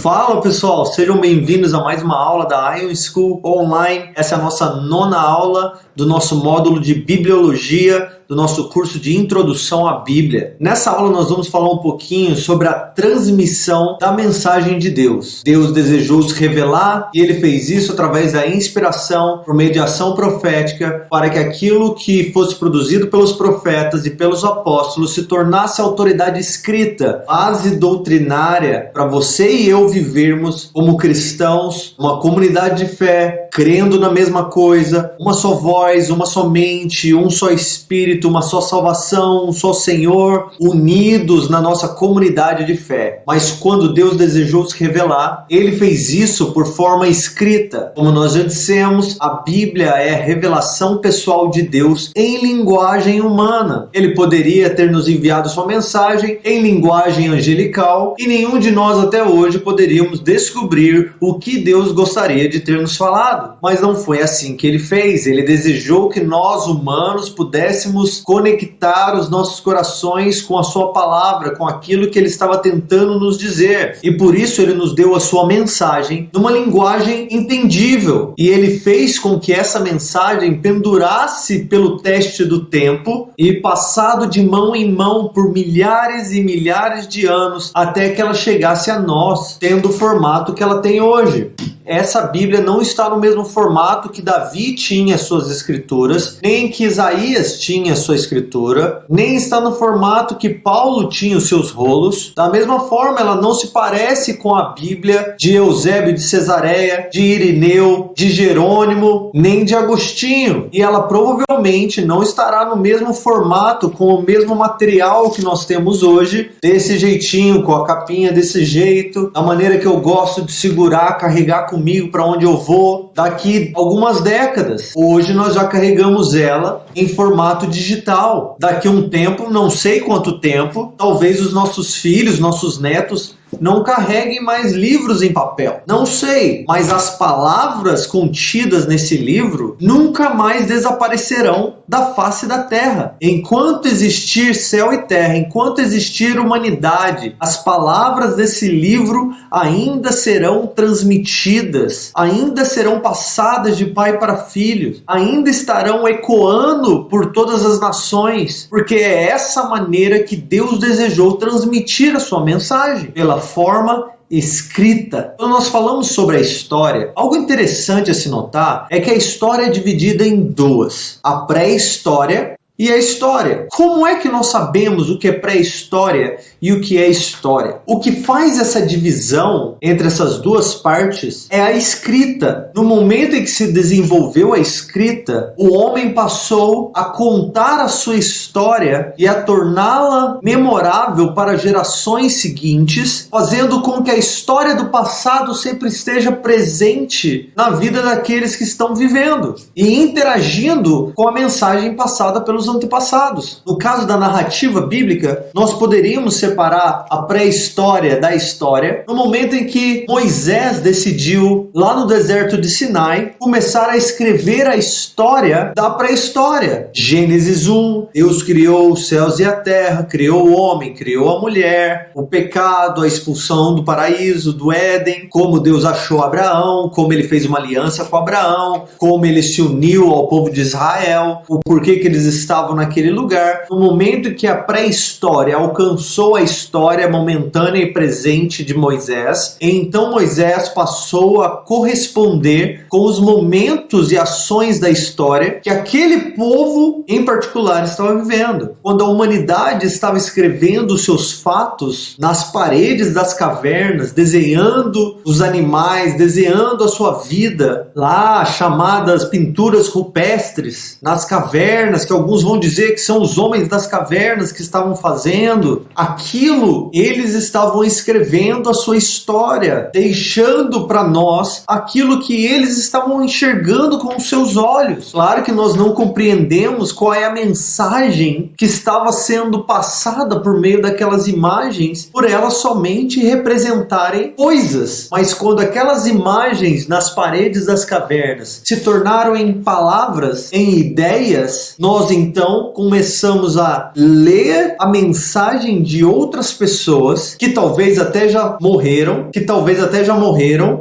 Fala pessoal, sejam bem-vindos a mais uma aula da Ion School Online. Essa é a nossa 9ª aula do nosso módulo de Bibliologia, do nosso curso de Introdução à Bíblia. Nessa aula nós vamos falar um pouquinho sobre a transmissão da mensagem de Deus. Deus desejou se revelar e Ele fez isso através da inspiração, por mediação profética, para que aquilo que fosse produzido pelos profetas e pelos apóstolos se tornasse autoridade escrita, base doutrinária para você e eu vivermos como cristãos, uma comunidade de fé, crendo na mesma coisa, uma só voz, uma só mente, um só Espírito, uma só salvação, um só Senhor, unidos na nossa comunidade de fé. Mas quando Deus desejou se revelar, Ele fez isso por forma escrita. Como nós já dissemos, a Bíblia é a revelação pessoal de Deus em linguagem humana. Ele poderia ter nos enviado sua mensagem em linguagem angelical e nenhum de nós até hoje poderíamos descobrir o que Deus gostaria de ter nos falado. Mas não foi assim que Ele fez. Ele desejou que nós, humanos, pudéssemos conectar os nossos corações com a sua palavra, com aquilo que Ele estava tentando nos dizer. E por isso Ele nos deu a sua mensagem numa linguagem entendível. E Ele fez com que essa mensagem pendurasse pelo teste do tempo e passado de mão em mão por milhares e milhares de anos até que ela chegasse a nós, tendo o formato que ela tem hoje. Essa Bíblia não está no mesmo formato que Davi tinha suas escrituras, nem que Isaías tinha sua escritura, nem está no formato que Paulo tinha os seus rolos. Da mesma forma, ela não se parece com a Bíblia de Eusébio de Cesareia, de Irineu, de Jerônimo, nem de Agostinho. E ela provavelmente não estará no mesmo formato, com o mesmo material que nós temos hoje, desse jeitinho, com a capinha desse jeito, da maneira que eu gosto de segurar, carregar comigo para onde eu vou daqui algumas décadas. Hoje nós já carregamos ela em formato digital. Daqui a um tempo, não sei quanto tempo, talvez os nossos filhos, nossos netos não carreguem mais livros em papel. Não sei, mas as palavras contidas nesse livro nunca mais desaparecerão da face da terra. Enquanto existir céu e terra, enquanto existir humanidade, as palavras desse livro ainda serão transmitidas, ainda serão passadas de pai para filho, ainda estarão ecoando por todas as nações, porque é essa maneira que Deus desejou transmitir a sua mensagem, pela forma escrita. Quando nós falamos sobre a história, algo interessante a se notar é que a história é dividida em duas: a pré-história e a história. Como é que nós sabemos o que é pré-história e o que é história? O que faz essa divisão entre essas duas partes é a escrita. No momento em que se desenvolveu a escrita, o homem passou a contar a sua história e a torná-la memorável para gerações seguintes, fazendo com que a história do passado sempre esteja presente na vida daqueles que estão vivendo e interagindo com a mensagem passada pelos antepassados. No caso da narrativa bíblica, nós poderíamos separar a pré-história da história no momento em que Moisés decidiu, lá no deserto de Sinai, começar a escrever a história da pré-história. Gênesis 1, Deus criou os céus e a terra, criou o homem, criou a mulher, o pecado, a expulsão do paraíso, do Éden, como Deus achou Abraão, como ele fez uma aliança com Abraão, como ele se uniu ao povo de Israel, o porquê que eles estavam naquele lugar. No momento em que a pré-história alcançou a história momentânea e presente de Moisés, então Moisés passou a corresponder com os momentos e ações da história que aquele povo em particular estava vivendo. Quando a humanidade estava escrevendo os seus fatos nas paredes das cavernas, desenhando os animais, desenhando a sua vida lá, chamadas pinturas rupestres nas cavernas, que alguns alguns vão dizer que são os homens das cavernas que estavam fazendo. Aquilo, eles estavam escrevendo a sua história, deixando para nós aquilo que eles estavam enxergando com os seus olhos. Claro que nós não compreendemos qual é a mensagem que estava sendo passada por meio daquelas imagens, por elas somente representarem coisas. Mas quando aquelas imagens nas paredes das cavernas se tornaram em palavras, em ideias, nós então começamos a ler a mensagem de outras pessoas que talvez até já morreram,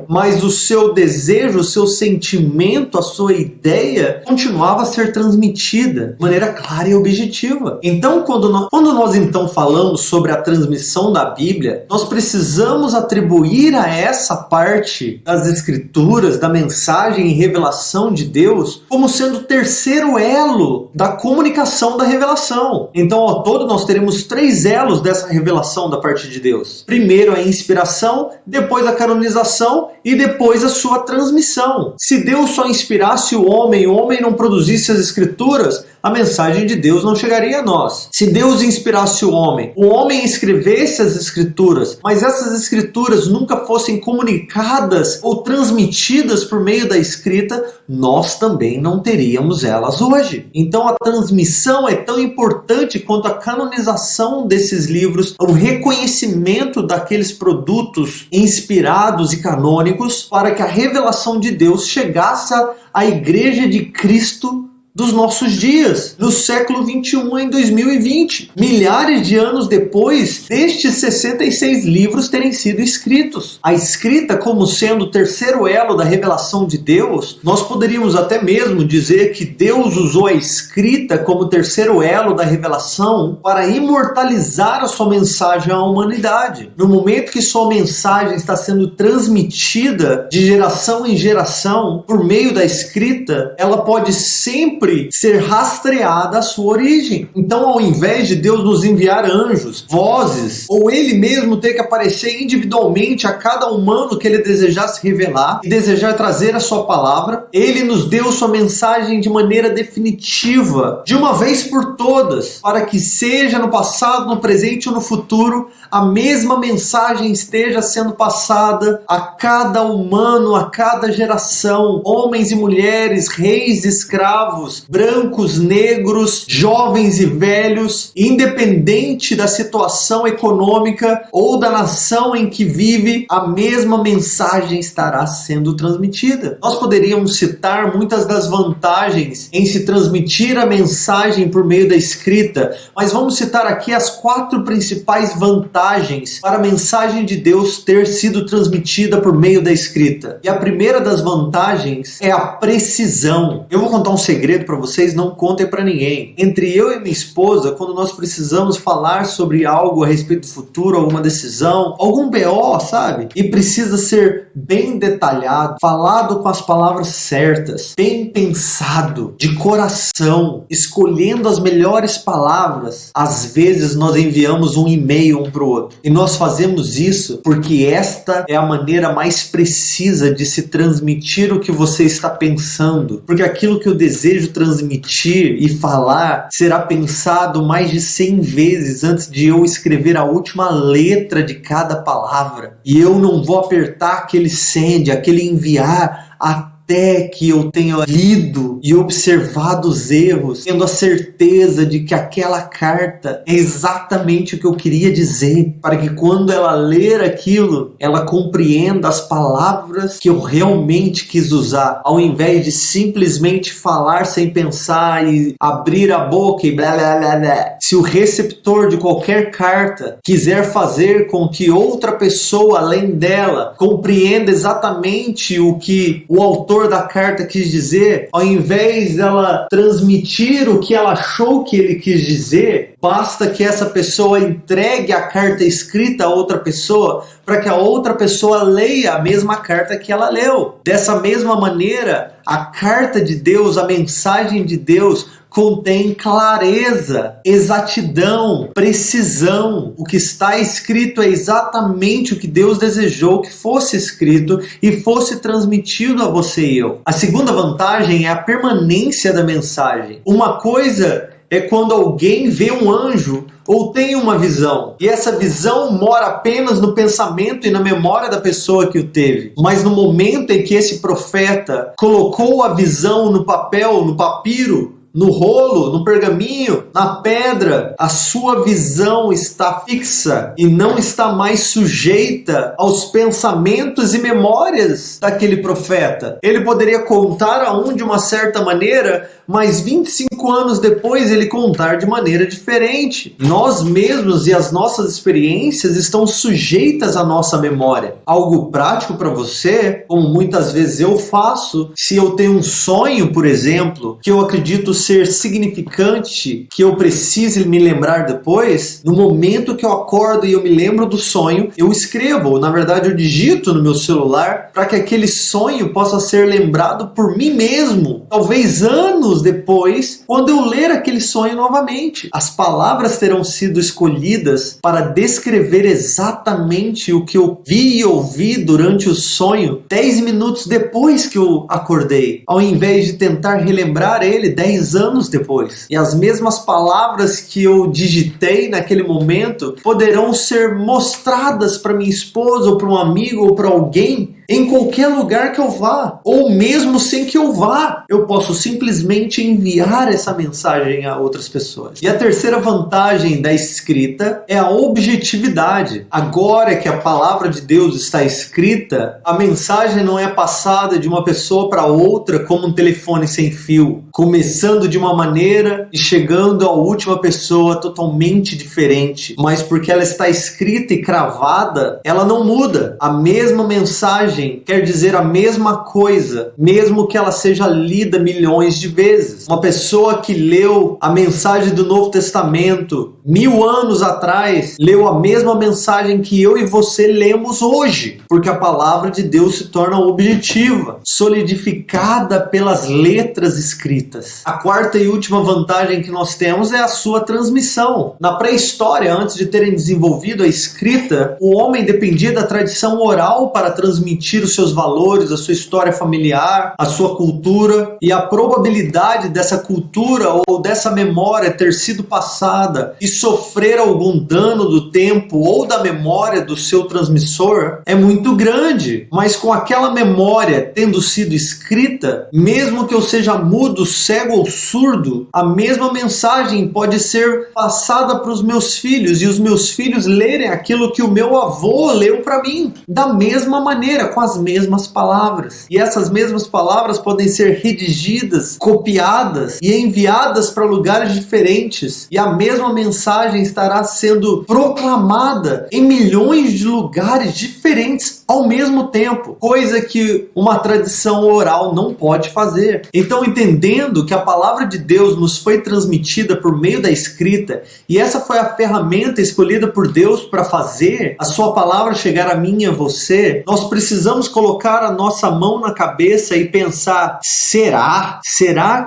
mas o seu desejo, o seu sentimento, a sua ideia continuava a ser transmitida de maneira clara e objetiva. Então, quando nós então falamos sobre a transmissão da Bíblia, nós precisamos atribuir a essa parte das Escrituras, da mensagem e revelação de Deus, como sendo o terceiro elo da comunicação da revelação. Então, ao todo, nós teremos 3 elos dessa revelação da parte de Deus. Primeiro a inspiração, depois a canonização e depois a sua transmissão. Se Deus só inspirasse o homem não produzisse as Escrituras, a mensagem de Deus não chegaria a nós. Se Deus inspirasse o homem escrevesse as Escrituras, mas essas Escrituras nunca fossem comunicadas ou transmitidas por meio da escrita, nós também não teríamos elas hoje. Então a transmissão é tão importante quanto a canonização desses livros, o reconhecimento daqueles produtos inspirados e canônicos para que a revelação de Deus chegasse à Igreja de Cristo dos nossos dias, no século 21 em 2020, milhares de anos depois destes 66 livros terem sido escritos. A escrita como sendo o terceiro elo da revelação de Deus, nós poderíamos até mesmo dizer que Deus usou a escrita como terceiro elo da revelação para imortalizar a sua mensagem à humanidade. No momento que sua mensagem está sendo transmitida de geração em geração por meio da escrita, ela pode sempre ser rastreada a sua origem. Então, ao invés de Deus nos enviar anjos, vozes, ou Ele mesmo ter que aparecer individualmente a cada humano que Ele desejasse revelar e desejar trazer a sua palavra, Ele nos deu sua mensagem de maneira definitiva, de uma vez por todas, para que seja no passado, no presente ou no futuro, a mesma mensagem esteja sendo passada a cada humano, a cada geração, homens e mulheres, reis e escravos, brancos, negros, jovens e velhos, independente da situação econômica ou da nação em que vive, a mesma mensagem estará sendo transmitida. Nós poderíamos citar muitas das vantagens em se transmitir a mensagem por meio da escrita, mas vamos citar aqui as 4 principais vantagens para a mensagem de Deus ter sido transmitida por meio da escrita. E a primeira das vantagens é a precisão. Eu vou contar um segredo para vocês, não contem para ninguém. Entre eu e minha esposa, quando nós precisamos falar sobre algo a respeito do futuro, alguma decisão, algum BO, sabe? E precisa ser bem detalhado, falado com as palavras certas, bem pensado, de coração, escolhendo as melhores palavras, às vezes nós enviamos um e-mail um para o outro. E nós fazemos isso porque esta é a maneira mais precisa de se transmitir o que você está pensando. Porque aquilo que eu desejo transmitir e falar será pensado mais de 100 vezes antes de eu escrever a última letra de cada palavra. E eu não vou apertar aquele send, aquele enviar, até que eu tenha lido e observado os erros, tendo a certeza de que aquela carta é exatamente o que eu queria dizer, para que quando ela ler aquilo, ela compreenda as palavras que eu realmente quis usar, ao invés de simplesmente falar sem pensar e abrir a boca e blá blá blá blá. Se o receptor de qualquer carta quiser fazer com que outra pessoa além dela compreenda exatamente o que o autor da carta quis dizer, ao invés dela transmitir o que ela achou que ele quis dizer, basta que essa pessoa entregue a carta escrita a outra pessoa para que a outra pessoa leia a mesma carta que ela leu. Dessa mesma maneira, a carta de Deus, a mensagem de Deus, contém clareza, exatidão, precisão. O que está escrito é exatamente o que Deus desejou que fosse escrito e fosse transmitido a você e eu. A segunda vantagem é a permanência da mensagem. Uma coisa é quando alguém vê um anjo ou tem uma visão. E essa visão mora apenas no pensamento e na memória da pessoa que o teve. Mas no momento em que esse profeta colocou a visão no papel, no papiro, no rolo, no pergaminho, na pedra, a sua visão está fixa e não está mais sujeita aos pensamentos e memórias daquele profeta. Ele poderia contar a um de uma certa maneira, mas 25 anos depois ele contar de maneira diferente. Nós mesmos e as nossas experiências estão sujeitas à nossa memória. Algo prático para você, como muitas vezes eu faço, se eu tenho um sonho, por exemplo, que eu acredito ser significante, que eu precise me lembrar depois, no momento que eu acordo e eu me lembro do sonho, eu escrevo, na verdade eu digito no meu celular, para que aquele sonho possa ser lembrado por mim mesmo, talvez anos depois, quando eu ler aquele sonho novamente. As palavras terão sido escolhidas para descrever exatamente o que eu vi e ouvi durante o sonho 10 minutos depois que eu acordei, ao invés de tentar relembrar ele 10 anos depois. E as mesmas palavras que eu digitei naquele momento poderão ser mostradas para minha esposa ou para um amigo ou para alguém em qualquer lugar que eu vá, ou mesmo sem que eu vá, eu posso simplesmente enviar essa mensagem a outras pessoas. E a terceira vantagem da escrita é a objetividade. Agora que a palavra de Deus está escrita, a mensagem não é passada de uma pessoa para outra como um telefone sem fio, começando de uma maneira e chegando à última pessoa totalmente diferente, mas porque ela está escrita e cravada, ela não muda. A mesma mensagem quer dizer a mesma coisa, mesmo que ela seja lida milhões de vezes. Uma pessoa que leu a mensagem do Novo Testamento 1000 anos atrás, leu a mesma mensagem que eu e você lemos hoje, porque a palavra de Deus se torna objetiva, solidificada pelas letras escritas. A quarta e última vantagem que nós temos é a sua transmissão. Na pré-história, antes de terem desenvolvido a escrita, o homem dependia da tradição oral para transmitir os seus valores, a sua história familiar, a sua cultura, e a probabilidade dessa cultura ou dessa memória ter sido passada e sofrer algum dano do tempo ou da memória do seu transmissor é muito grande. Mas com aquela memória tendo sido escrita, mesmo que eu seja mudo, cego ou surdo, a mesma mensagem pode ser passada para os meus filhos e os meus filhos lerem aquilo que o meu avô leu para mim, da mesma maneira, com as mesmas palavras. E essas mesmas palavras podem ser redigidas, copiadas e enviadas para lugares diferentes, e a mesma mensagem estará sendo proclamada em milhões de lugares diferentes ao mesmo tempo, coisa que uma tradição oral não pode fazer. Então, entendendo que a palavra de Deus nos foi transmitida por meio da escrita, e essa foi a ferramenta escolhida por Deus para fazer a sua palavra chegar a mim e a você, nós precisamos colocar a nossa mão na cabeça e pensar: será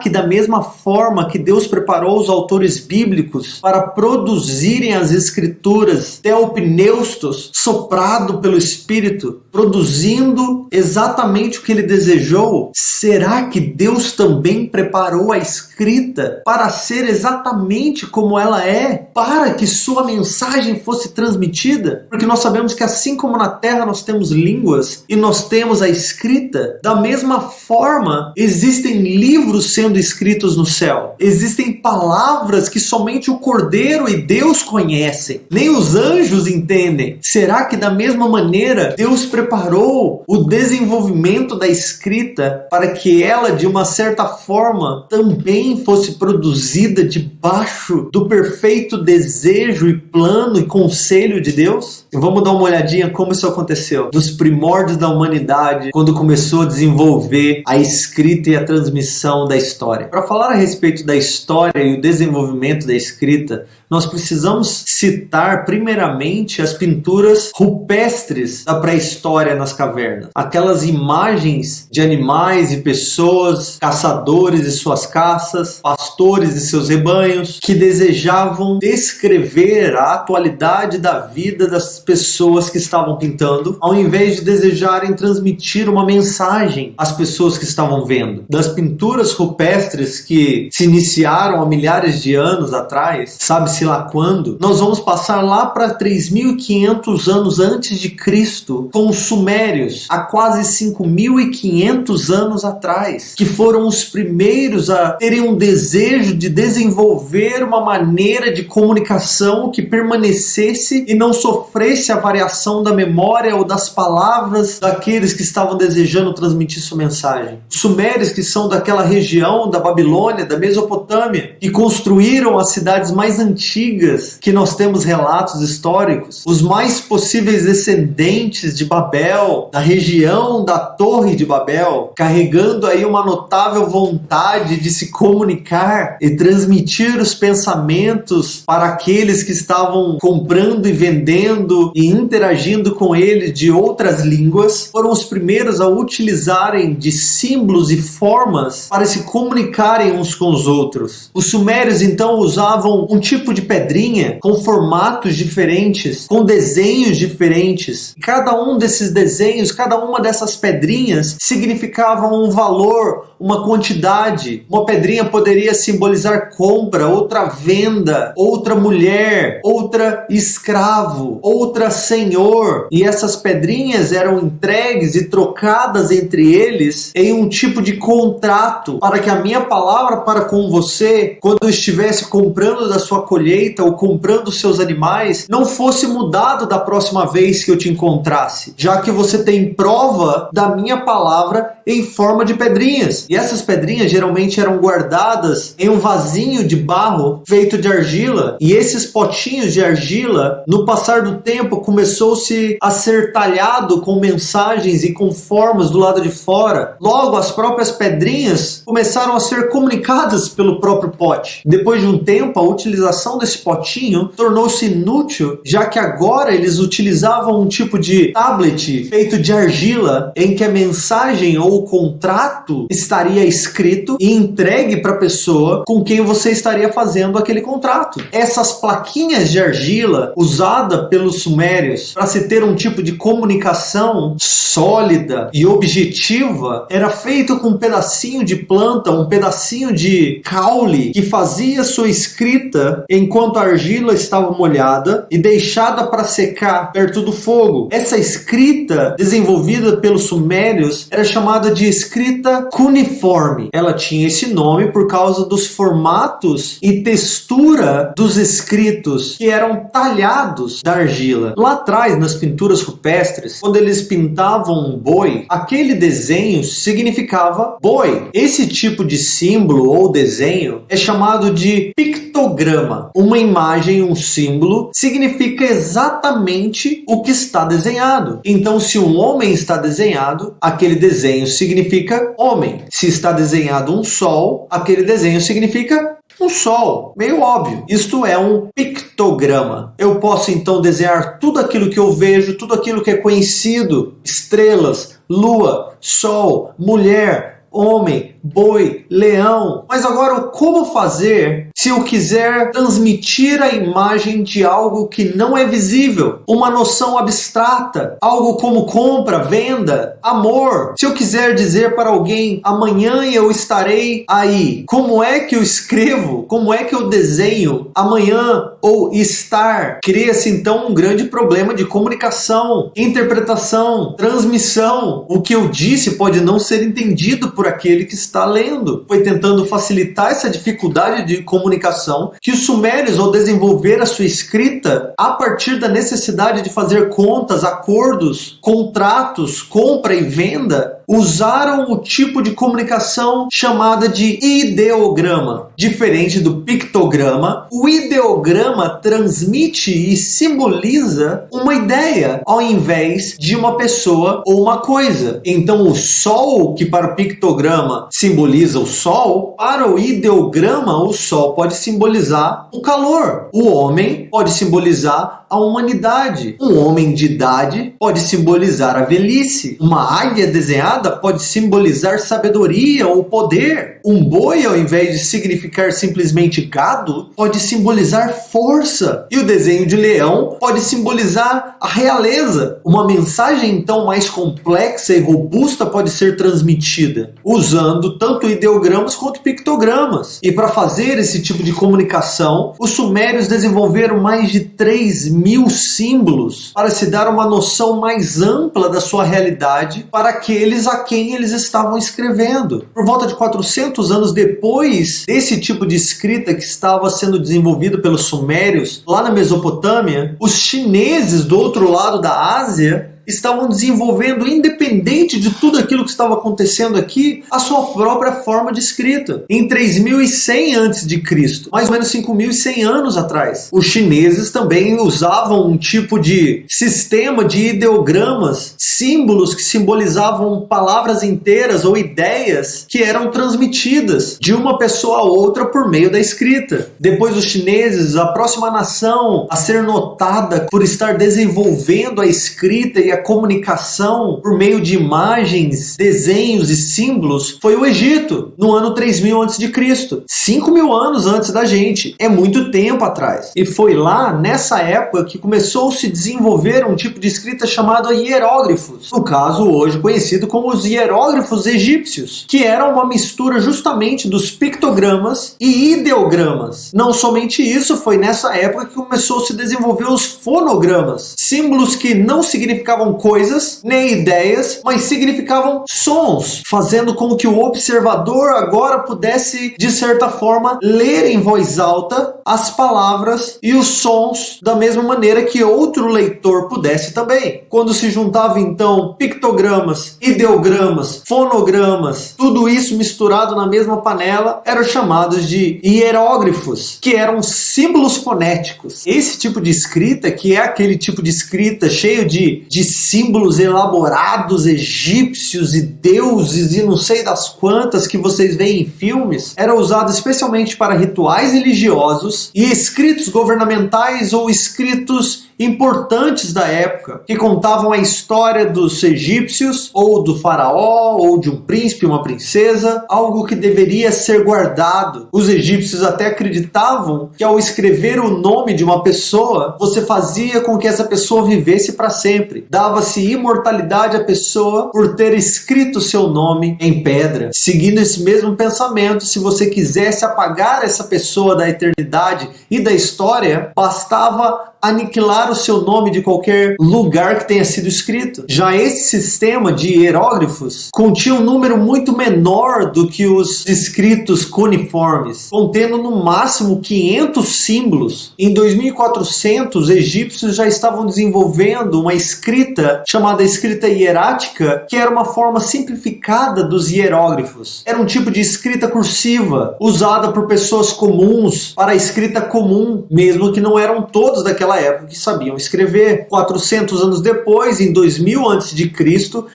que da mesma forma que Deus preparou os autores bíblicos para produzirem as escrituras, theopneustos, soprado pelo Espírito, produzindo exatamente o que ele desejou, será que Deus também preparou a escrita para ser exatamente como ela é, para que sua mensagem fosse transmitida? Porque nós sabemos que assim como na terra nós temos línguas e nós temos a escrita, da mesma forma existem livros sendo escritos no céu. Existem palavras que somente o Cordeiro e Deus conhecem, nem os anjos entendem. Será que da mesma maneira Deus preparou o desenvolvimento da escrita para que ela, de uma certa forma, também fosse produzida debaixo do perfeito desejo e plano e conselho de Deus? E vamos dar uma olhadinha como isso aconteceu. Dos primórdios da humanidade, quando começou a desenvolver a escrita e a transmissão da história. Para falar a respeito da história e o desenvolvimento da escrita, nós precisamos citar primeiramente as pinturas rupestres da pré-história nas cavernas. Aquelas imagens de animais e pessoas, caçadores e suas caças, pastores e seus rebanhos, que desejavam descrever a atualidade da vida das pessoas que estavam pintando, ao invés de desejar desejarem transmitir uma mensagem às pessoas que estavam vendo. Das pinturas rupestres que se iniciaram há milhares de anos atrás, sabe-se lá quando, nós vamos passar lá para 3.500 anos antes de Cristo, com os sumérios, há quase 5.500 anos atrás, que foram os primeiros a terem um desejo de desenvolver uma maneira de comunicação que permanecesse e não sofresse a variação da memória ou das palavras daqueles que estavam desejando transmitir sua mensagem. Os sumérios, que são daquela região da Babilônia, da Mesopotâmia, e construíram as cidades mais antigas que nós temos relatos históricos, os mais possíveis descendentes de Babel, da região da Torre de Babel, carregando aí uma notável vontade de se comunicar e transmitir os pensamentos para aqueles que estavam comprando e vendendo e interagindo com ele de outras línguas, foram os primeiros a utilizarem de símbolos e formas para se comunicarem uns com os outros. Os sumérios então usavam um tipo de pedrinha com formatos diferentes, com desenhos diferentes. Cada um desses desenhos, cada uma dessas pedrinhas significava um valor, uma quantidade. Uma pedrinha poderia simbolizar compra, outra venda, outra mulher, outra escravo, outra senhor. E essas pedrinhas eram entregues e trocadas entre eles em um tipo de contrato para que a minha palavra para com você, quando eu estivesse comprando da sua colheita ou comprando seus animais, não fosse mudado da próxima vez que eu te encontrasse, já que você tem prova da minha palavra em forma de pedrinhas. E essas pedrinhas geralmente eram guardadas em um vasinho de barro feito de argila, e esses potinhos de argila, no passar do tempo, começou-se a ser talhado com mensagens e com formas do lado de fora. Logo, as próprias pedrinhas começaram a ser comunicadas pelo próprio pote. Depois de um tempo, a utilização desse potinho tornou-se inútil, já que agora eles utilizavam um tipo de tablet feito de argila, em que a mensagem ou o contrato estaria escrito e entregue para a pessoa com quem você estaria fazendo aquele contrato. Essas plaquinhas de argila, usada pelos sumérios para se ter um tipo de comunicação sólida e objetiva, era feito com um pedacinho de planta, um pedacinho de caule, que fazia sua escrita enquanto a argila estava molhada e deixada para secar perto do fogo. Essa escrita, desenvolvida pelos sumérios, era chamada de escrita cuneiforme. Ela tinha esse nome por causa dos formatos e textura dos escritos que eram talhados da argila. Lá atrás, nas pinturas rupestres, quando eles pintavam um boi, aquele desenho significava boi. Esse tipo de símbolo ou desenho é chamado de pictograma. Uma imagem, um símbolo, significa exatamente o que está desenhado. Então, se um homem está desenhado, aquele desenho significa homem. Se está desenhado um sol, aquele desenho significa um sol. Meio óbvio. Isto é um pictograma. Eu posso então desenhar tudo aquilo que eu vejo, tudo aquilo que é conhecido: estrelas, lua, sol, mulher, homem, boi, leão. Mas agora, como fazer se eu quiser transmitir a imagem de algo que não é visível? Uma noção abstrata, algo como compra, venda, amor. Se eu quiser dizer para alguém: amanhã eu estarei aí, como é que eu escrevo? Como é que eu desenho amanhã ou estar? Cria-se então um grande problema de comunicação, interpretação, transmissão. O que eu disse pode não ser entendido por aquele que está lendo. Foi tentando facilitar essa dificuldade de comunicação que os sumérios, ao desenvolver a sua escrita, a partir da necessidade de fazer contas, acordos, contratos, compra e venda, usaram o tipo de comunicação chamada de ideograma. Diferente do pictograma, o ideograma transmite e simboliza uma ideia ao invés de uma pessoa ou uma coisa. Então o sol, que para o pictograma simboliza o sol, para o ideograma o sol pode simbolizar o calor. O homem pode simbolizar a humanidade. Um homem de idade pode simbolizar a velhice. Uma águia desenhada pode simbolizar sabedoria ou poder. Um boi, ao invés de significar significar simplesmente gado, pode simbolizar força. E o desenho de leão pode simbolizar a realeza. Uma mensagem então mais complexa e robusta pode ser transmitida usando tanto ideogramas quanto pictogramas. E para fazer esse tipo de comunicação, os sumérios desenvolveram mais de 3.000 símbolos para se dar uma noção mais ampla da sua realidade para aqueles a quem eles estavam escrevendo. Por volta de 400 anos depois desse tipo de escrita que estava sendo desenvolvido pelos sumérios lá na Mesopotâmia, os chineses do outro lado da Ásia estavam desenvolvendo, independente de tudo aquilo que estava acontecendo aqui, a sua própria forma de escrita. Em 3100 a.C., mais ou menos 5.100 anos atrás, os chineses também usavam um tipo de sistema de ideogramas, símbolos que simbolizavam palavras inteiras ou ideias que eram transmitidas de uma pessoa a outra por meio da escrita. Depois os chineses, a próxima nação a ser notada por estar desenvolvendo a escrita e a comunicação por meio de imagens, desenhos e símbolos foi o Egito, no ano 3000 a.C., 5.000 anos antes da gente. É muito tempo atrás. E foi lá, nessa época, que começou a se desenvolver um tipo de escrita chamado hieróglifos, no caso hoje conhecido como os hieróglifos egípcios, que eram uma mistura justamente dos pictogramas e ideogramas. Não somente isso, foi nessa época que começou a se desenvolver os fonogramas, símbolos que não significavam coisas nem ideias, mas significavam sons, fazendo com que o observador agora pudesse, de certa forma, ler em voz alta as palavras e os sons da mesma maneira que outro leitor pudesse também. Quando se juntava então pictogramas, ideogramas, fonogramas, tudo isso misturado na mesma panela, eram chamados de hieróglifos, que eram símbolos fonéticos. Esse tipo de escrita, que é aquele tipo de escrita cheio de símbolos elaborados egípcios e deuses e não sei das quantas que vocês veem em filmes, era usado especialmente para rituais religiosos e escritos governamentais ou escritos importantes da época, que contavam a história dos egípcios, ou do faraó, ou de um príncipe, uma princesa, algo que deveria ser guardado. Os egípcios até acreditavam que ao escrever o nome de uma pessoa, você fazia com que essa pessoa vivesse para sempre. Dava-se imortalidade à pessoa por ter escrito seu nome em pedra. Seguindo esse mesmo pensamento, se você quisesse apagar essa pessoa da eternidade e da história, bastava aniquilar o seu nome de qualquer lugar que tenha sido escrito. Já esse sistema de hieróglifos continha um número muito menor do que os escritos cuneiformes, contendo no máximo 500 símbolos. Em 2400, os egípcios já estavam desenvolvendo uma escrita chamada escrita hierática, que era uma forma simplificada dos hieróglifos. Era um tipo de escrita cursiva, usada por pessoas comuns para a escrita comum, mesmo que não eram todos daquela época que sabiam escrever. 400 anos depois, em 2000 a.C.,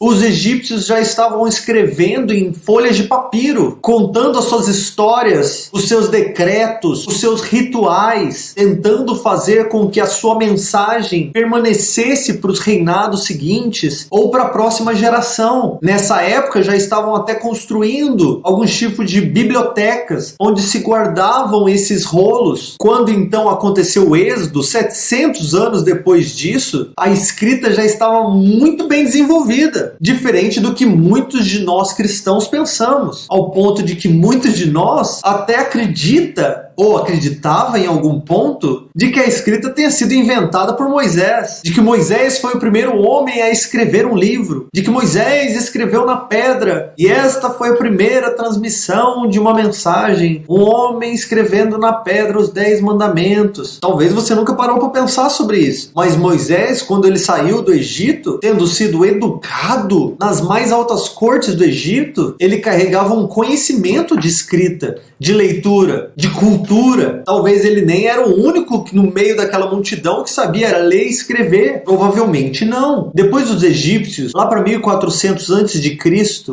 os egípcios já estavam escrevendo em folhas de papiro, contando as suas histórias, os seus decretos, os seus rituais, tentando fazer com que a sua mensagem permanecesse para os reinados seguintes ou para a próxima geração. Nessa época já estavam até construindo alguns tipos de bibliotecas onde se guardavam esses rolos. Quando então aconteceu o êxodo, 700 anos depois disso, a escrita já estava muito bem desenvolvida, diferente do que muitos de nós cristãos pensamos, ao ponto de que muitos de nós até acreditava em algum ponto de que a escrita tenha sido inventada por Moisés, de que Moisés foi o primeiro homem a escrever um livro, de que Moisés escreveu na pedra e esta foi a primeira transmissão de uma mensagem, um homem escrevendo na pedra os 10 mandamentos. Talvez você nunca parou para pensar sobre isso, mas Moisés, quando ele saiu do Egito, tendo sido educado nas mais altas cortes do Egito, ele carregava um conhecimento de escrita, de leitura, de cultura. Talvez ele nem era o único que no meio daquela multidão que sabia era ler e escrever. Provavelmente não. Depois dos egípcios, lá para 1400 a.C.,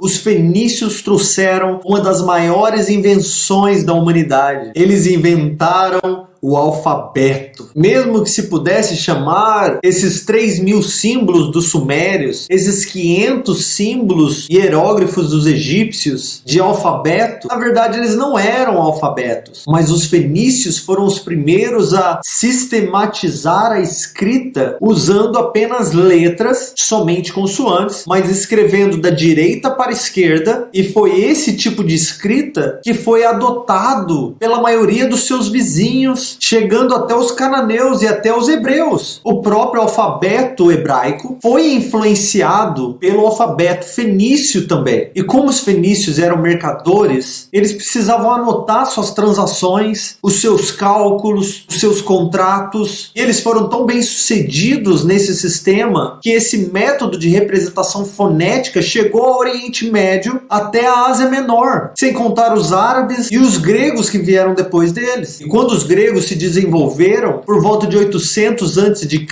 os fenícios trouxeram uma das maiores invenções da humanidade. Eles inventaram o alfabeto. Mesmo que se pudesse chamar esses 3.000 símbolos dos sumérios, esses 500 símbolos hieróglifos dos egípcios de alfabeto, na verdade eles não eram alfabetos, mas os fenícios foram os primeiros a sistematizar a escrita usando apenas letras, somente consoantes, mas escrevendo da direita para a esquerda, e foi esse tipo de escrita que foi adotado pela maioria dos seus vizinhos, chegando até os cananeus e até os hebreus. O próprio alfabeto hebraico foi influenciado pelo alfabeto fenício também. E como os fenícios eram mercadores, eles precisavam anotar suas transações, os seus cálculos, os seus contratos. E eles foram tão bem sucedidos nesse sistema que esse método de representação fonética chegou ao Oriente Médio até a Ásia Menor, sem contar os árabes e os gregos que vieram depois deles. E quando os gregos se desenvolveram, por volta de 800 a.C.,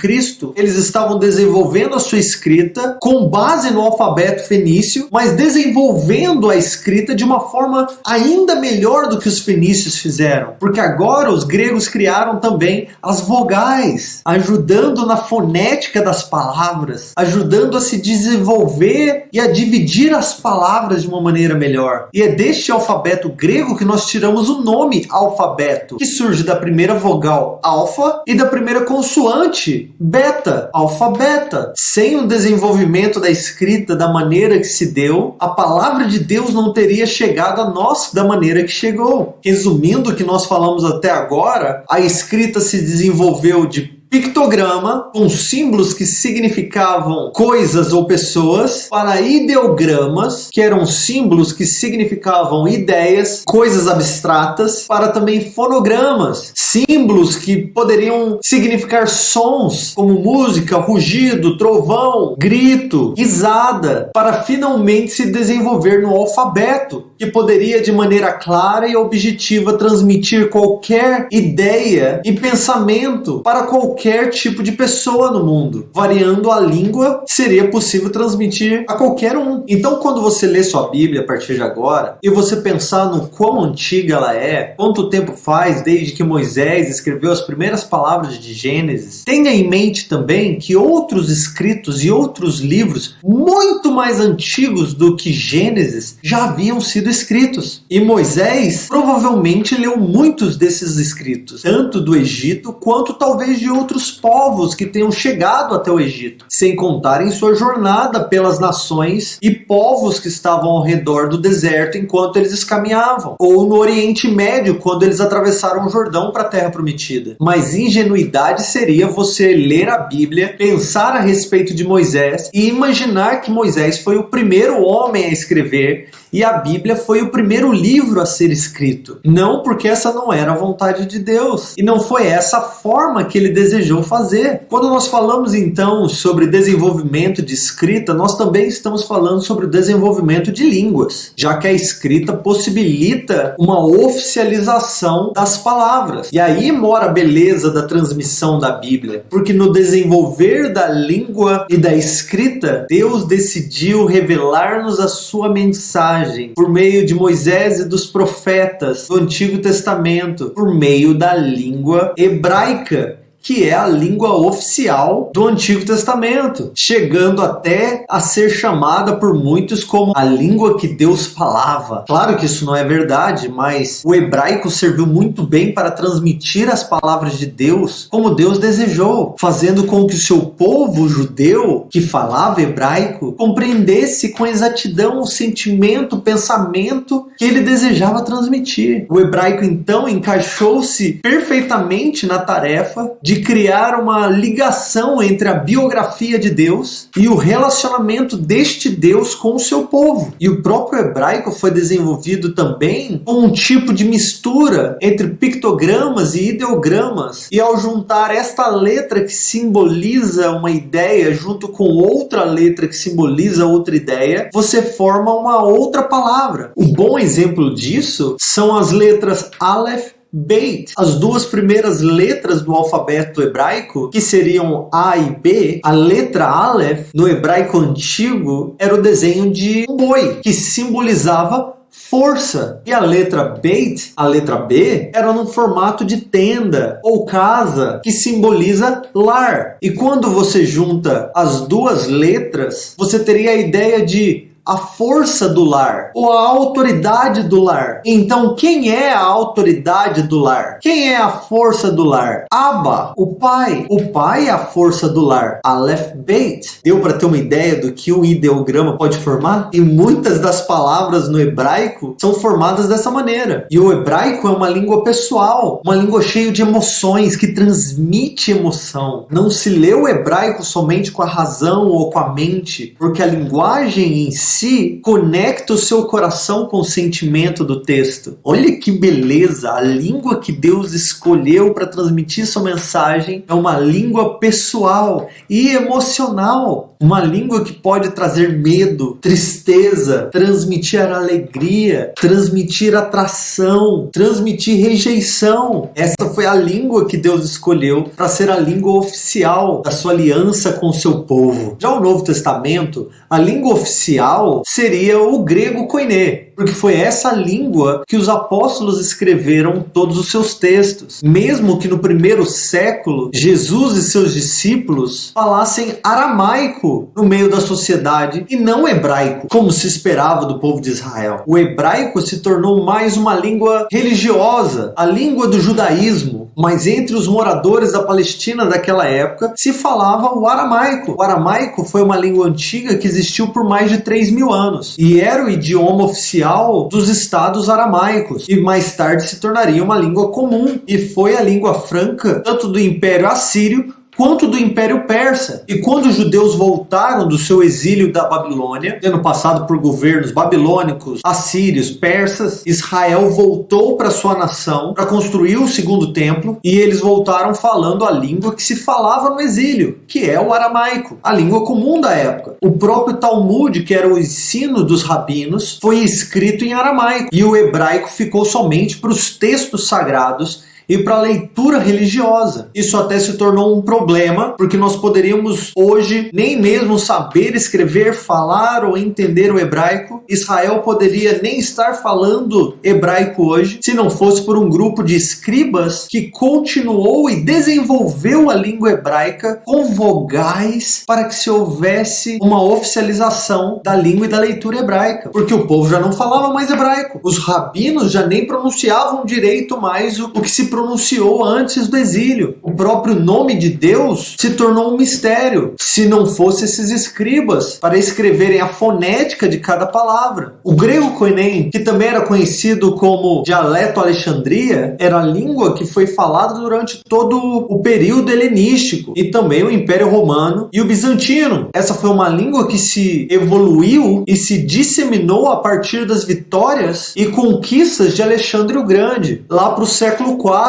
eles estavam desenvolvendo a sua escrita com base no alfabeto fenício, mas desenvolvendo a escrita de uma forma ainda melhor do que os fenícios fizeram, porque agora os gregos criaram também as vogais, ajudando na fonética das palavras, ajudando a se desenvolver e a dividir as palavras de uma maneira melhor. E é deste alfabeto grego que nós tiramos o nome alfabeto, que surge da primeira vogal alfa e da primeira consoante beta, alfabeta. Sem o desenvolvimento da escrita da maneira que se deu, a palavra de Deus não teria chegado a nós da maneira que chegou. Resumindo o que nós falamos até agora, a escrita se desenvolveu de pictograma, com símbolos que significavam coisas ou pessoas, para ideogramas, que eram símbolos que significavam ideias, coisas abstratas, para também fonogramas, símbolos que poderiam significar sons, como música, rugido, trovão, grito, risada, para finalmente se desenvolver no alfabeto, que poderia de maneira clara e objetiva transmitir qualquer ideia e pensamento para qualquer tipo de pessoa no mundo. Variando a língua, seria possível transmitir a qualquer um. Então, quando você lê sua Bíblia a partir de agora, e você pensar no quão antiga ela é, quanto tempo faz desde que Moisés escreveu as primeiras palavras de Gênesis, tenha em mente também que outros escritos e outros livros muito mais antigos do que Gênesis já haviam sido escritos. E Moisés provavelmente leu muitos desses escritos, tanto do Egito quanto talvez de outros povos que tenham chegado até o Egito, sem contar em sua jornada pelas nações e povos que estavam ao redor do deserto enquanto eles caminhavam, ou no Oriente Médio quando eles atravessaram o Jordão para a Terra Prometida. Mas ingenuidade seria você ler a Bíblia, pensar a respeito de Moisés e imaginar que Moisés foi o primeiro homem a escrever e a Bíblia foi o primeiro livro a ser escrito. Não, porque essa não era a vontade de Deus. E não foi essa a forma que ele desejou fazer. Quando nós falamos então sobre desenvolvimento de escrita, nós também estamos falando sobre o desenvolvimento de línguas, já que a escrita possibilita uma oficialização das palavras. E aí mora a beleza da transmissão da Bíblia, porque no desenvolver da língua e da escrita, Deus decidiu revelar-nos a sua mensagem por meio de Moisés e dos profetas do Antigo Testamento, por meio da língua hebraica, que é a língua oficial do Antigo Testamento, chegando até a ser chamada por muitos como a língua que Deus falava. Claro que isso não é verdade, mas o hebraico serviu muito bem para transmitir as palavras de Deus como Deus desejou, fazendo com que o seu povo judeu, que falava hebraico, compreendesse com exatidão o sentimento, o pensamento que ele desejava transmitir. O hebraico então encaixou-se perfeitamente na tarefa de criar uma ligação entre a biografia de Deus e o relacionamento deste Deus com o seu povo. E o próprio hebraico foi desenvolvido também com um tipo de mistura entre pictogramas e ideogramas. E ao juntar esta letra que simboliza uma ideia junto com outra letra que simboliza outra ideia, você forma uma outra palavra. Um bom exemplo disso são as letras Aleph, Beit, as duas primeiras letras do alfabeto hebraico, que seriam A e B. A letra Aleph, no hebraico antigo, era o desenho de um boi, que simbolizava força. E a letra Beit, a letra B, era num formato de tenda ou casa, que simboliza lar. E quando você junta as duas letras, você teria a ideia de a força do lar, ou a autoridade do lar. Então, quem é a autoridade do lar? Quem é a força do lar? Abba, o pai. O pai é a força do lar. Aleph Beit. Deu para ter uma ideia do que um ideograma pode formar? E muitas das palavras no hebraico são formadas dessa maneira. E o hebraico é uma língua pessoal, uma língua cheia de emoções, que transmite emoção. Não se lê o hebraico somente com a razão ou com a mente, porque a linguagem em si conecta o seu coração com o sentimento do texto. Olha que beleza! A língua que Deus escolheu para transmitir sua mensagem é uma língua pessoal e emocional. Uma língua que pode trazer medo, tristeza, transmitir alegria, transmitir atração, transmitir rejeição. Essa foi a língua que Deus escolheu para ser a língua oficial da sua aliança com o seu povo. Já o Novo Testamento, a língua oficial seria o grego koiné, porque foi essa língua que os apóstolos escreveram todos os seus textos. Mesmo que no primeiro século, Jesus e seus discípulos falassem aramaico no meio da sociedade e não hebraico, como se esperava do povo de Israel. O hebraico se tornou mais uma língua religiosa, a língua do judaísmo, mas entre os moradores da Palestina daquela época se falava o aramaico. O aramaico foi uma língua antiga que existiu por mais de 3.000 anos e era o idioma oficial dos estados aramaicos, e mais tarde se tornaria uma língua comum e foi a língua franca tanto do Império Assírio quanto do Império Persa. E quando os judeus voltaram do seu exílio da Babilônia, tendo passado por governos babilônicos, assírios, persas, Israel voltou para sua nação para construir o segundo templo, e eles voltaram falando a língua que se falava no exílio, que é o aramaico, a língua comum da época. O próprio Talmud, que era o ensino dos rabinos, foi escrito em aramaico, e o hebraico ficou somente para os textos sagrados e para a leitura religiosa. Isso até se tornou um problema, porque nós poderíamos hoje nem mesmo saber escrever, falar ou entender o hebraico. Israel poderia nem estar falando hebraico hoje, se não fosse por um grupo de escribas que continuou e desenvolveu a língua hebraica com vogais para que se houvesse uma oficialização da língua e da leitura hebraica, porque o povo já não falava mais hebraico. Os rabinos já nem pronunciavam direito mais o que se pronunciou antes do exílio. O próprio nome de Deus se tornou um mistério, se não fosse esses escribas para escreverem a fonética de cada palavra. O grego koiné, que também era conhecido como dialeto Alexandria, era a língua que foi falada durante todo o período helenístico e também o Império Romano e o Bizantino. Essa foi uma língua que se evoluiu e se disseminou a partir das vitórias e conquistas de Alexandre o Grande, lá para o século IV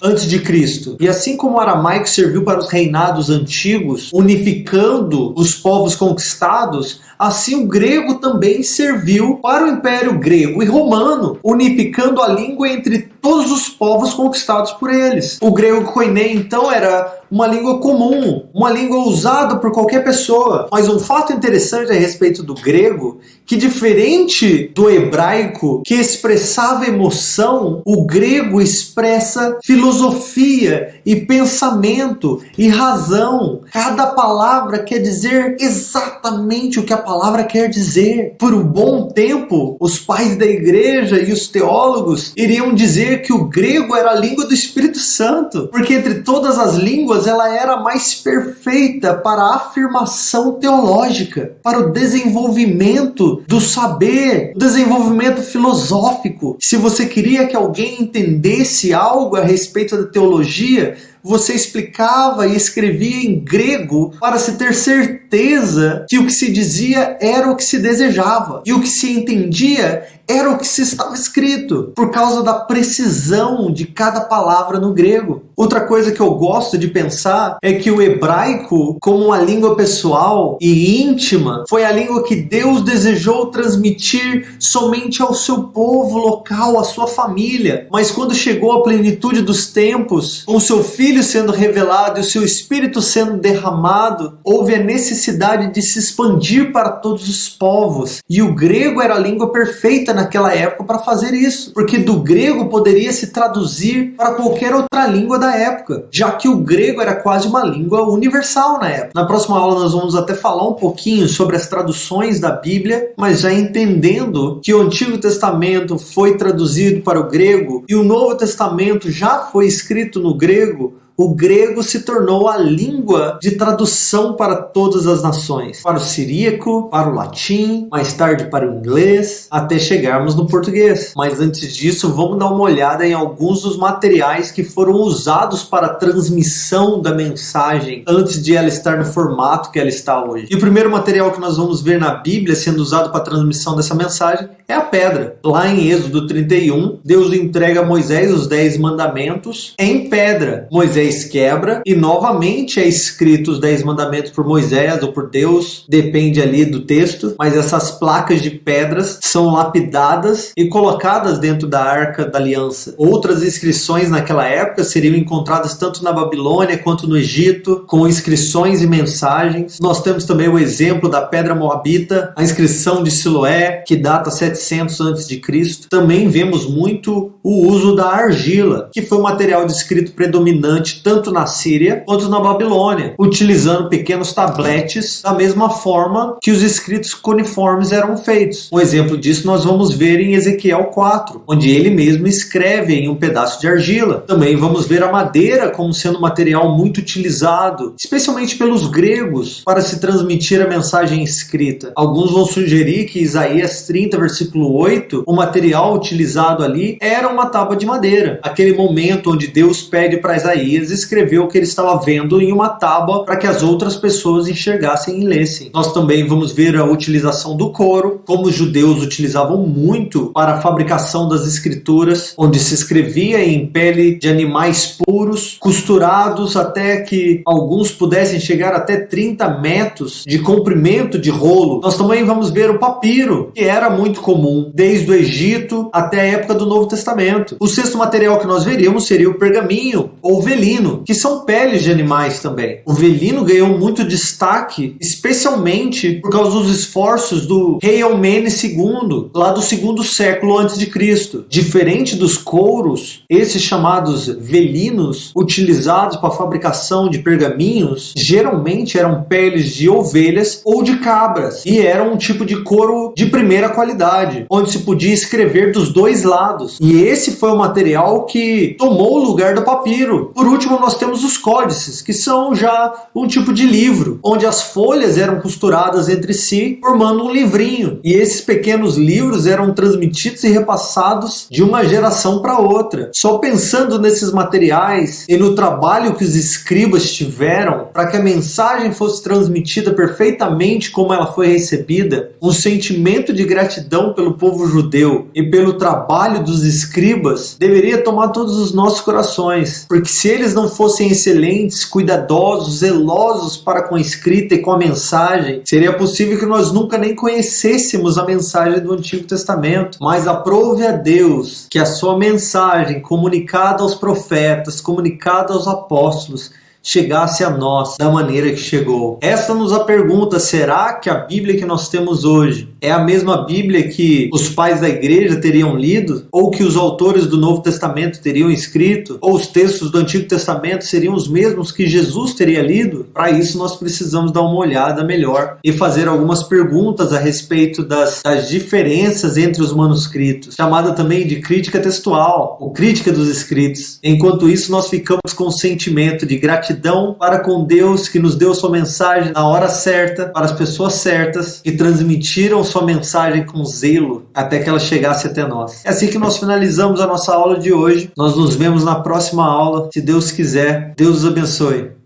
antes de Cristo. E assim como o aramaico serviu para os reinados antigos, unificando os povos conquistados, assim o grego também serviu para o Império Grego e Romano, unificando a língua entre todos os povos conquistados por eles. O grego koiné, então, era uma língua comum, uma língua usada por qualquer pessoa. Mas um fato interessante a respeito do grego, que diferente do hebraico, que expressava emoção, o grego expressa filosofia e pensamento e razão. Cada palavra quer dizer exatamente o que a palavra quer dizer. Por um bom tempo, os pais da igreja e os teólogos iriam dizer que o grego era a língua do Espírito Santo, porque entre todas as línguas ela era a mais perfeita para a afirmação teológica, para o desenvolvimento do saber, o desenvolvimento filosófico. Se você queria que alguém entendesse algo a respeito da teologia, você explicava e escrevia em grego para se ter certeza que o que se dizia era o que se desejava e o que se entendia era o que se estava escrito, por causa da precisão de cada palavra no grego. Outra coisa que eu gosto de pensar é que o hebraico, como uma língua pessoal e íntima, foi a língua que Deus desejou transmitir somente ao seu povo local, à sua família. Mas quando chegou a plenitude dos tempos, com o seu Filho sendo revelado e o seu Espírito sendo derramado, houve a necessidade de se expandir para todos os povos. E o grego era a língua perfeita naquela época para fazer isso, porque do grego poderia se traduzir para qualquer outra língua da época, já que o grego era quase uma língua universal na época. Na próxima aula nós vamos até falar um pouquinho sobre as traduções da Bíblia, mas já entendendo que o Antigo Testamento foi traduzido para o grego e o Novo Testamento já foi escrito no grego, o grego se tornou a língua de tradução para todas as nações. Para o siríaco, para o latim, mais tarde para o inglês, até chegarmos no português. Mas antes disso, vamos dar uma olhada em alguns dos materiais que foram usados para a transmissão da mensagem antes de ela estar no formato que ela está hoje. E o primeiro material que nós vamos ver na Bíblia sendo usado para a transmissão dessa mensagem é a pedra. Lá em Êxodo 31, Deus entrega a Moisés os 10 mandamentos em pedra. Moisés quebra e novamente é escrito os 10 mandamentos por Moisés ou por Deus, depende ali do texto, mas essas placas de pedras são lapidadas e colocadas dentro da Arca da Aliança. Outras inscrições naquela época seriam encontradas tanto na Babilônia quanto no Egito, com inscrições e mensagens. Nós temos também o exemplo da pedra moabita, a inscrição de Siloé, que data 700 a.C. Também vemos muito o uso da argila, que foi o material de escrito predominante tanto na Síria quanto na Babilônia, utilizando pequenos tabletes da mesma forma que os escritos cuneiformes eram feitos. Um exemplo disso nós vamos ver em Ezequiel 4, onde ele mesmo escreve em um pedaço de argila. Também vamos ver a madeira como sendo um material muito utilizado, especialmente pelos gregos, para se transmitir a mensagem escrita. Alguns vão sugerir que Isaías 30, versículo 8, o material utilizado ali era uma tábua de madeira. Aquele momento onde Deus pede para Isaías escrever o que ele estava vendo em uma tábua para que as outras pessoas enxergassem e lessem. Nós também vamos ver a utilização do couro, como os judeus utilizavam muito para a fabricação das escrituras, onde se escrevia em pele de animais puros, costurados até que alguns pudessem chegar até 30 metros de comprimento de rolo. Nós também vamos ver o papiro, que era muito comum, desde o Egito até a época do Novo Testamento. O sexto material que nós veríamos seria o pergaminho ou velino, que são peles de animais também. O velino ganhou muito destaque, especialmente por causa dos esforços do rei Eumene II, lá do segundo século antes de Cristo. Diferente dos couros, esses chamados velinos, utilizados para a fabricação de pergaminhos, geralmente eram peles de ovelhas ou de cabras, e eram um tipo de couro de primeira qualidade, onde se podia escrever dos dois lados. E esse foi o material que tomou o lugar do papiro. Por último, nós temos os códices, que são já um tipo de livro, onde as folhas eram costuradas entre si, formando um livrinho. E esses pequenos livros eram transmitidos e repassados de uma geração para outra. Só pensando nesses materiais e no trabalho que os escribas tiveram para que a mensagem fosse transmitida perfeitamente como ela foi recebida, um sentimento de gratidão pelo povo judeu e pelo trabalho dos escribas deveria tomar todos os nossos corações, porque se eles não fossem excelentes, cuidadosos, zelosos para com a escrita e com a mensagem, seria possível que nós nunca nem conhecêssemos a mensagem do Antigo Testamento. Mas aprove a Deus que a sua mensagem, comunicada aos profetas, comunicada aos apóstolos, chegasse a nós da maneira que chegou. Esta nos a pergunta: será que a Bíblia que nós temos hoje é a mesma Bíblia que os pais da igreja teriam lido? Ou que os autores do Novo Testamento teriam escrito? Ou os textos do Antigo Testamento seriam os mesmos que Jesus teria lido? Para isso nós precisamos dar uma olhada melhor e fazer algumas perguntas a respeito das diferenças entre os manuscritos, chamada também de crítica textual, ou crítica dos escritos. Enquanto isso, nós ficamos com um sentimento de gratidão para com Deus, que nos deu sua mensagem na hora certa, para as pessoas certas, que transmitiram sua mensagem com zelo até que ela chegasse até nós. É assim que nós finalizamos a nossa aula de hoje. Nós nos vemos na próxima aula, se Deus quiser. Deus os abençoe.